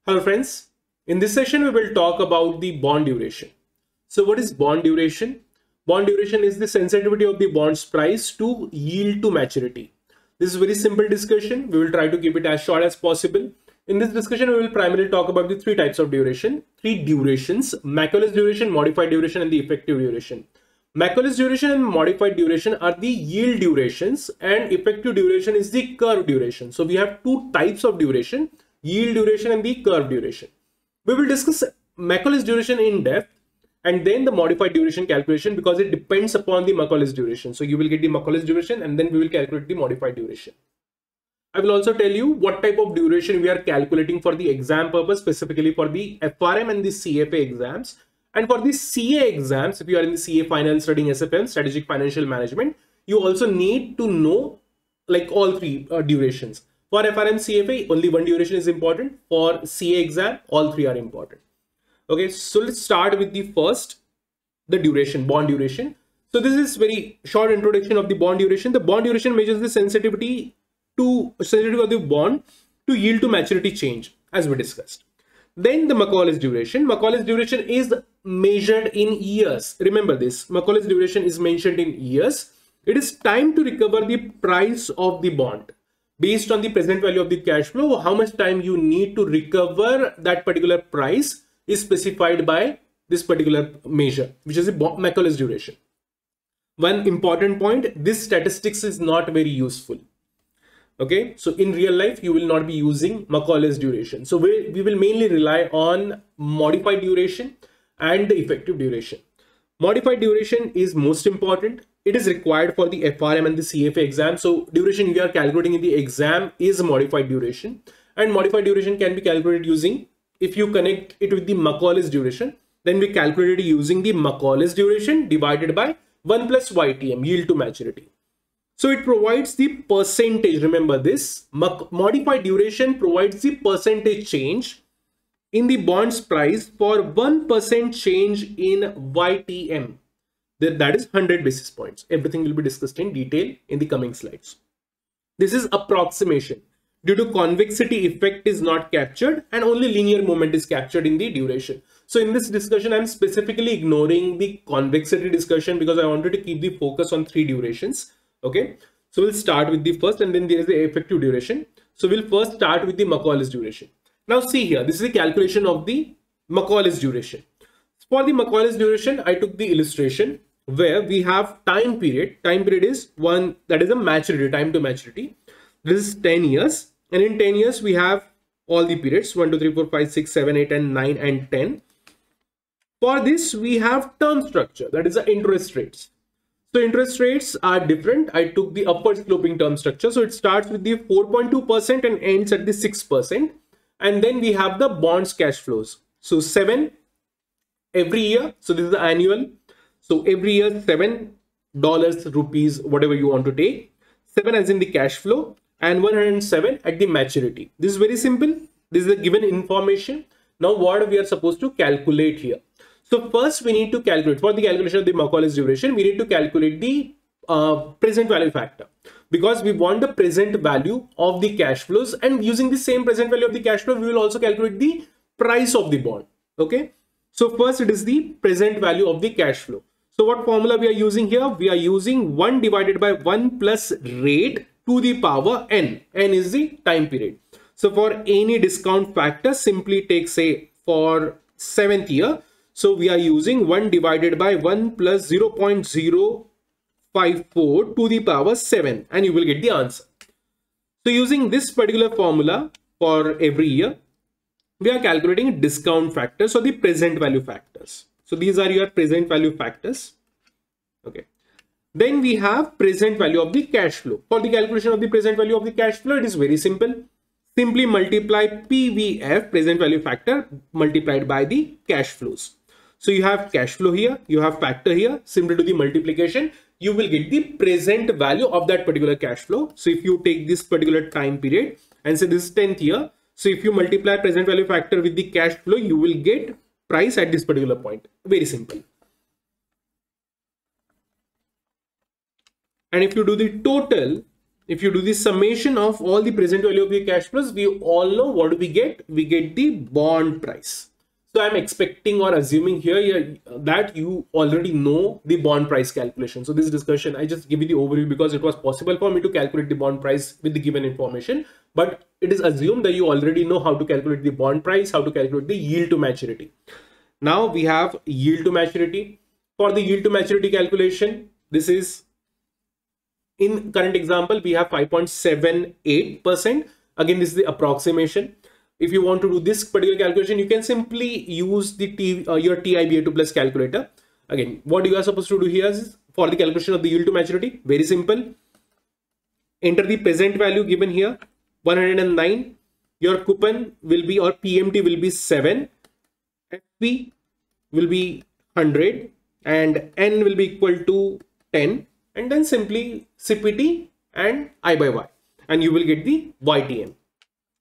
Hello friends, in this session we will talk about the bond duration. So what is bond duration? Bond duration is the sensitivity of the bond's price to yield to maturity. This is a very simple discussion. We will try to keep it as short as possible. In this discussion, we will primarily talk about the three types of duration, three durations: Macaulay duration, modified duration, and the effective duration. Macaulay duration and modified duration are the yield durations, and effective duration is the curve duration. So we have two types of duration: yield duration and the curve duration. We will discuss Macaulay's duration in depth and then the modified duration calculation, because it depends upon the Macaulay's duration. So you will get the Macaulay's duration and then we will calculate the modified duration. I will also tell you what type of duration we are calculating for the exam purpose, specifically for the FRM and the CFA exams. And for the CA exams, if you are in the CA final studying SFM, Strategic Financial Management, you also need to know like all three durations. For FRM CFA, only one duration is important. For CA exam, all three are important. Okay, so let's start with the first, the duration, bond duration. So this is very short introduction of the bond duration. The bond duration measures the sensitivity of the bond to yield to maturity change, as we discussed. Then the Macaulay's duration. Macaulay's duration is measured in years. Remember this, Macaulay's duration is mentioned in years. It is time to recover the price of the bond. Based on the present value of the cash flow, how much time you need to recover that particular price is specified by this particular measure, which is the Macaulay's duration. One important point, this statistics is not very useful. Okay, so in real life, you will not be using Macaulay's duration. So we will mainly rely on modified duration and the effective duration. Modified duration is most important. It is required for the FRM and the CFA exam. So duration we are calculating in the exam is modified duration, and modified duration can be calculated using, if you connect it with the Macaulay's duration, then we calculate it using the Macaulay's duration divided by 1 plus YTM, yield to maturity. So it provides the percentage. Remember this, modified duration provides the percentage change in the bond's price for 1% change in YTM. That is 100 basis points. Everything will be discussed in detail in the coming slides. This is approximation. Due to convexity, effect is not captured and only linear movement is captured in the duration. So in this discussion, I'm specifically ignoring the convexity discussion because I wanted to keep the focus on three durations. Okay, so we'll start with the first and then there is the effective duration. So we'll first start with the Macaulay's duration. Now see here, this is the calculation of the Macaulay's duration. For the Macaulay's duration, I took the illustration where we have time period. Time period is one, that is a maturity, time to maturity. This is 10 years. And in 10 years, we have all the periods 1, 2, 3, 4, 5, 6, 7, 8, and 9 and 10. For this, we have term structure, that is the interest rates. So interest rates are different. I took the upward sloping term structure. So it starts with the 4.2% and ends at the 6%. And then we have the bonds cash flows. So 7 every year. So this is the annual. So every year $7, rupees, whatever you want to take. 7 as in the cash flow and 107 at the maturity. This is very simple. This is the given information. Now what we are supposed to calculate here. So first we need to calculate, for the calculation of the Macaulay's duration, we need to calculate the present value factor, because we want the present value of the cash flows, and using the same present value of the cash flow, we will also calculate the price of the bond. Okay. So first it is the present value of the cash flow. So what formula we are using here? We are using 1 divided by 1 plus rate to the power n. N is the time period. So for any discount factor, simply take, say, for 7th year. So we are using 1 divided by 1 plus 0.054 to the power 7, and you will get the answer. So using this particular formula for every year, we are calculating discount factors or the present value factors. So these are your present value factors. Okay. Then we have present value of the cash flow. For the calculation of the present value of the cash flow, it is very simple. Simply multiply PVF, present value factor, multiplied by the cash flows. So you have cash flow here, you have factor here. Simply do the multiplication, you will get the present value of that particular cash flow. So if you take this particular time period and say this is 10th year, so if you multiply present value factor with the cash flow, you will get price at this particular point. Very simple. And if you do the total, if you do the summation of all the present value of the cash flows, we all know what do we get? We get the bond price. So I'm expecting or assuming here that you already know the bond price calculation. So this discussion, I just give you the overview because it was possible for me to calculate the bond price with the given information, but it is assumed that you already know how to calculate the bond price, how to calculate the yield to maturity. Now we have yield to maturity. For the yield to maturity calculation, this is, in current example, we have 5.78%. Again, this is the approximation. If you want to do this particular calculation, you can simply use the your TI-BI2 plus calculator. Again, what you are supposed to do here is, for the calculation of the yield to maturity, very simple. Enter the present value given here, 109. Your coupon will be, or PMT will be 7. FP will be 100 and N will be equal to 10. And then simply CPT and I by Y, and you will get the YTM.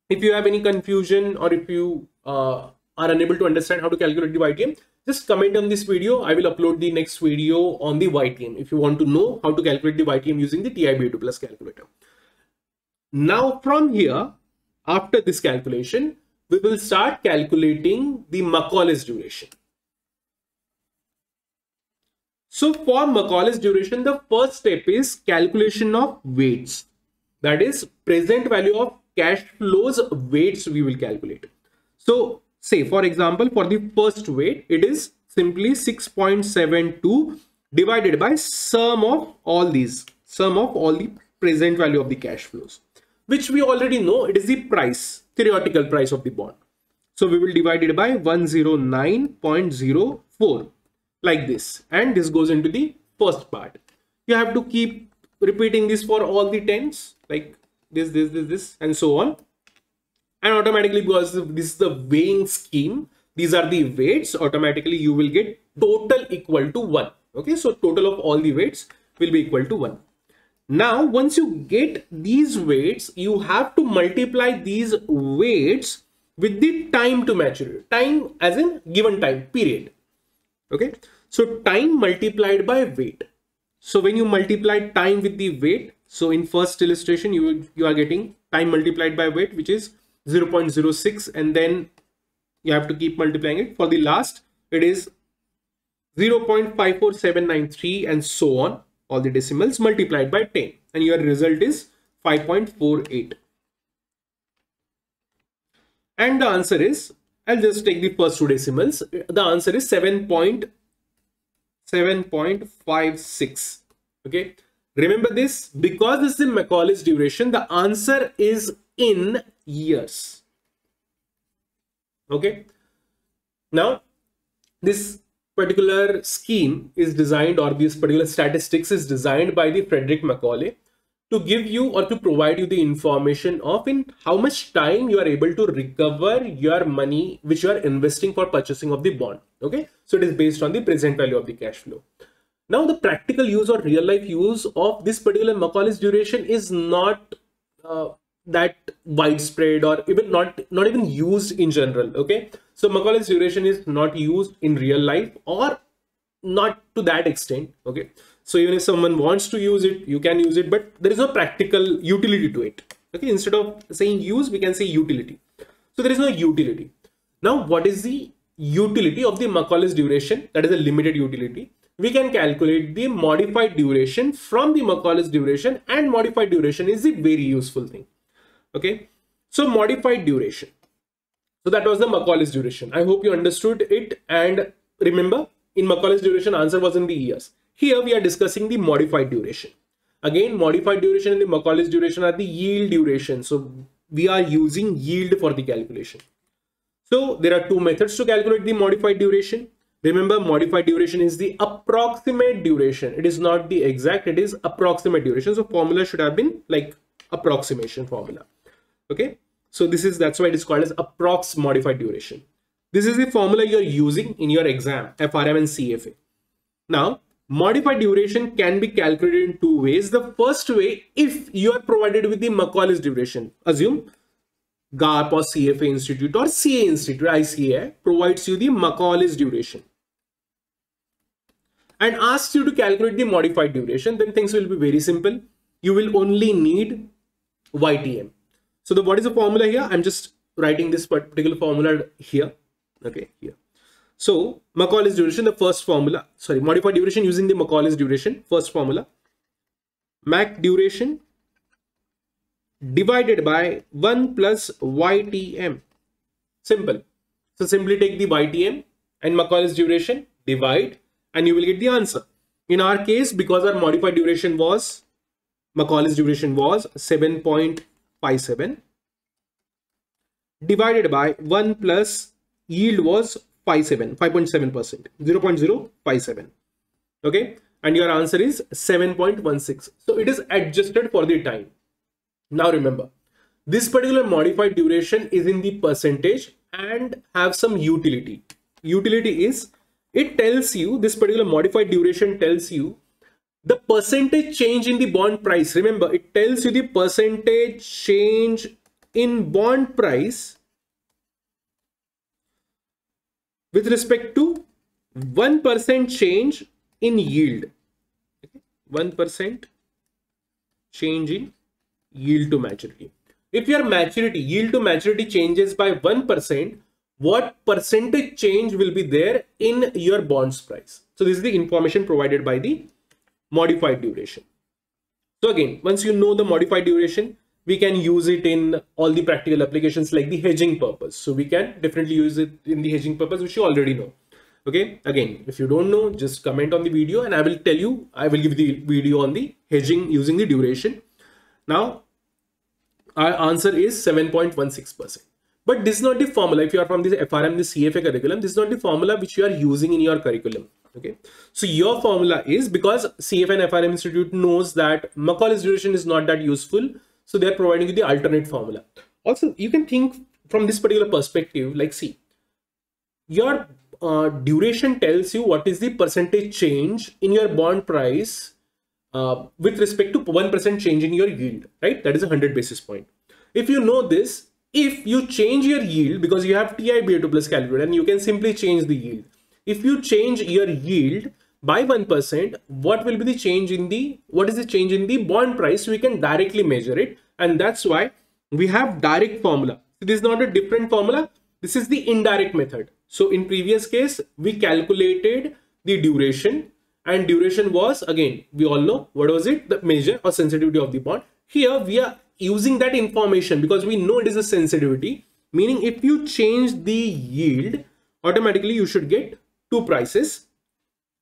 If you have any confusion or if you are unable to understand how to calculate the YTM, just comment on this video. I will upload the next video on the YTM if you want to know how to calculate the YTM using the TI-BI2 plus calculator. Now from here, after this calculation, we will start calculating the Macaulay's duration. So for Macaulay's duration, the first step is calculation of weights. That is present value of cash flows weights we will calculate. So say for example, for the first weight, it is simply 6.72 divided by sum of all the present value of the cash flows, which we already know it is the price, theoretical price of the bond. So we will divide it by 109.04. like this, and this goes into the first part. You have to keep repeating this for all the tens, like this and so on, and automatically, because this is the weighing scheme, these are the weights, automatically you will get total equal to 1. Okay, so total of all the weights will be equal to 1. Now once you get these weights, you have to multiply these weights with the time to maturity, time as in given time period. Okay, so time multiplied by weight. So when you multiply time with the weight, so in first illustration you are getting time multiplied by weight, which is 0.06, and then you have to keep multiplying it. For the last, it is 0.54793 and so on, all the decimals multiplied by 10, and your result is 5.48. And the answer is, I'll just take the first two decimals. The answer is 7.56. Okay, remember this, because this is the Macaulay's duration, the answer is in years. Okay, now this particular scheme is designed, or this particular statistics is designed by the Frederick Macaulay to give you or to provide you the information of in how much time you are able to recover your money which you are investing for purchasing of the bond. Okay, so it is based on the present value of the cash flow. Now the practical use or real life use of this particular Macaulay's duration is not that widespread, or even not even used in general. Okay, so Macaulay's duration is not used in real life, or not to that extent. Okay, so even if someone wants to use it, you can use it, but there is no practical utility to it. Okay, instead of saying use, we can say utility. So there is no utility. Now what is the utility of the Macaulay's duration? That is a limited utility. We can calculate the modified duration from the Macaulay's duration, and modified duration is a very useful thing. Okay, so modified duration. So that was the Macaulay's duration. I hope you understood it. And remember, in Macaulay's duration, answer was in the years. Here we are discussing the modified duration. Again, modified duration and the Macaulay's duration are the yield duration. So we are using yield for the calculation. So there are two methods to calculate the modified duration. Remember, modified duration is the approximate duration. It is not the exact, it is approximate duration. So formula should have been like approximation formula. Okay, so that's why it is called as approx modified duration. This is the formula you are using in your exam, FRM and CFA. Now, modified duration can be calculated in two ways. The first way, if you are provided with the Macaulay's duration, assume GARP or CFA Institute or CA Institute, ICAI, provides you the Macaulay's duration and asks you to calculate the modified duration, then things will be very simple. you will only need YTM. So what is the formula here? I'm just writing this particular formula here. Okay, here. So Macaulay's duration, the first formula, sorry, modified duration using the Macaulay's duration, first formula, Mac duration divided by 1 plus YTM. Simple. So simply take the YTM and Macaulay's duration, divide, and you will get the answer. In our case, because our modified duration was, Macaulay's duration was 7.57 divided by 1 plus yield was 5.7%, 0.057. Okay, and your answer is 7.16. So it is adjusted for the time. Now remember, this particular modified duration is in the percentage and have some utility. Utility is, it tells you, this particular modified duration tells you the percentage change in the bond price. Remember, it tells you the percentage change in bond price with respect to 1% change in yield. 1% change in yield to maturity. If your maturity, yield to maturity changes by 1%, what percentage change will be there in your bonds price? So this is the information provided by the modified duration. So again, once you know the modified duration, we can use it in all the practical applications like the hedging purpose. So we can definitely use it in the hedging purpose, which you already know. Okay, again, if you don't know, just comment on the video and I will tell you, I will give the video on the hedging using the duration. Now, our answer is 7.16%. But this is not the formula. If you are from the FRM, the CFA curriculum, this is not the formula which you are using in your curriculum. Okay, so your formula is, because CFA and FRM Institute knows that Macaulay's duration is not that useful, so they are providing you the alternate formula. Also, you can think from this particular perspective, like, see, your duration tells you what is the percentage change in your bond price with respect to 1% change in your yield, right? That is 100 basis point. If you know this, if you change your yield, because you have TI-BA2 plus calculator, and you can simply change the yield. If you change your yield by 1%, what will be the change in the, what is the change in the bond price? We can directly measure it. And that's why we have direct formula. This is not a different formula. This is the indirect method. So in previous case, we calculated the duration, and duration was, again, we all know what was it, the measure or sensitivity of the bond. Here we are using that information because we know it is a sensitivity, meaning if you change the yield, automatically you should get two prices.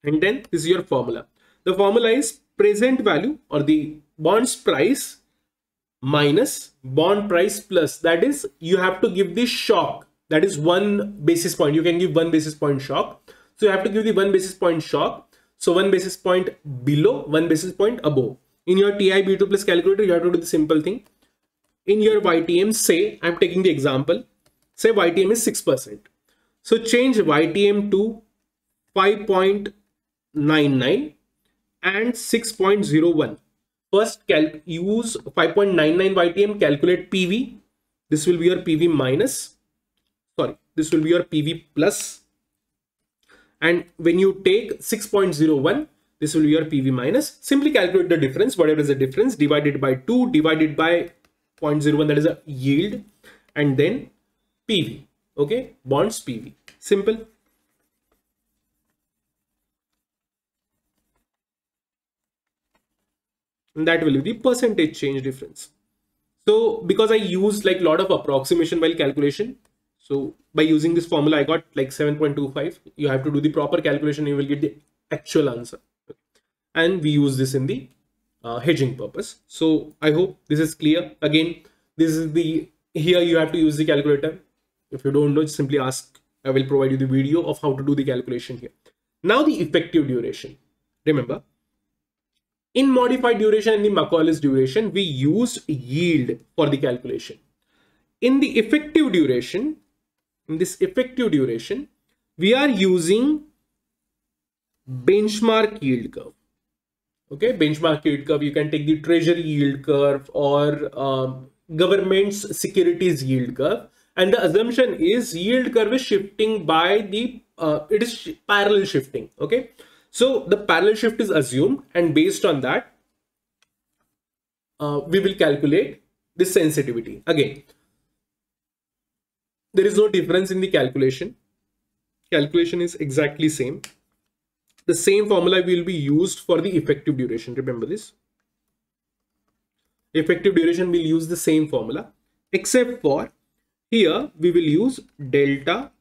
And then this is your formula. The formula is present value or the bonds price minus bond price plus, that is, you have to give the shock, that is 1 basis point. You can give 1 basis point shock. So you have to give the 1 basis point shock. So 1 basis point below, 1 basis point above. In your TI-BA2 plus calculator, you have to do the simple thing. In your YTM, say, I'm taking the example, say YTM is 6%. So change YTM to 5.99 and 6.01. First, use 5.99 YTM, calculate PV. This will be your PV minus, sorry, this will be your PV plus. And when you take 6.01, this will be your PV minus. Simply calculate the difference, whatever is the difference, divided by 2, divided by 0.01, that is a yield, and then PV. Okay, bonds PV. Simple. And that will be the percentage change difference. So because I used like a lot of approximation while calculation, so by using this formula, I got like 7.25. You have to do the proper calculation, you will get the actual answer. And we use this in the hedging purpose. So I hope this is clear. Again, this is the, here you have to use the calculator. If you don't know, just simply ask. I will provide you the video of how to do the calculation here. Now the effective duration. Remember, in modified duration and the Macaulay's duration, we used yield for the calculation. In the effective duration, in this effective duration, we are using benchmark yield curve. Okay, benchmark yield curve. You can take the treasury yield curve or government's securities yield curve. And the assumption is yield curve is shifting by the, it is parallel shifting. Okay. So the parallel shift is assumed, and based on that, we will calculate this sensitivity. Again, there is no difference in the calculation. Calculation is exactly same. The same formula will be used for the effective duration. Remember this. Effective duration will use the same formula, except for here we will use delta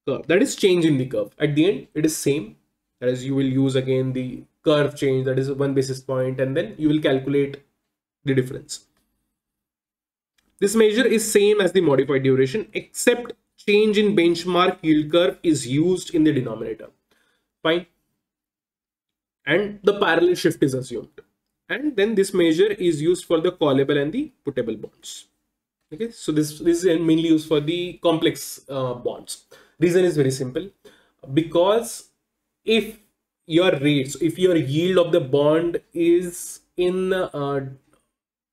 curve. That is change in the curve. At the end, it is same. As you will use again the curve change, that is 1 basis point, and then you will calculate the difference. This measure is same as the modified duration, except change in benchmark yield curve is used in the denominator. Fine. And the parallel shift is assumed. And then this measure is used for the callable and the puttable bonds. Okay, so this is mainly used for the complex bonds. Reason is very simple, because if your rates, if your yield of the bond is in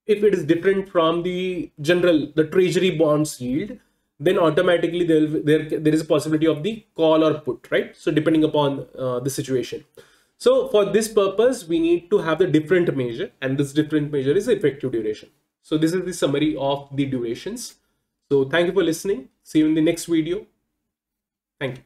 if it is different from the treasury bonds yield, then automatically there is a possibility of the call or put, right? So depending upon the situation. So for this purpose, we need to have the different measure, and this different measure is effective duration. So this is the summary of the durations. So thank you for listening. See you in the next video. Thank you.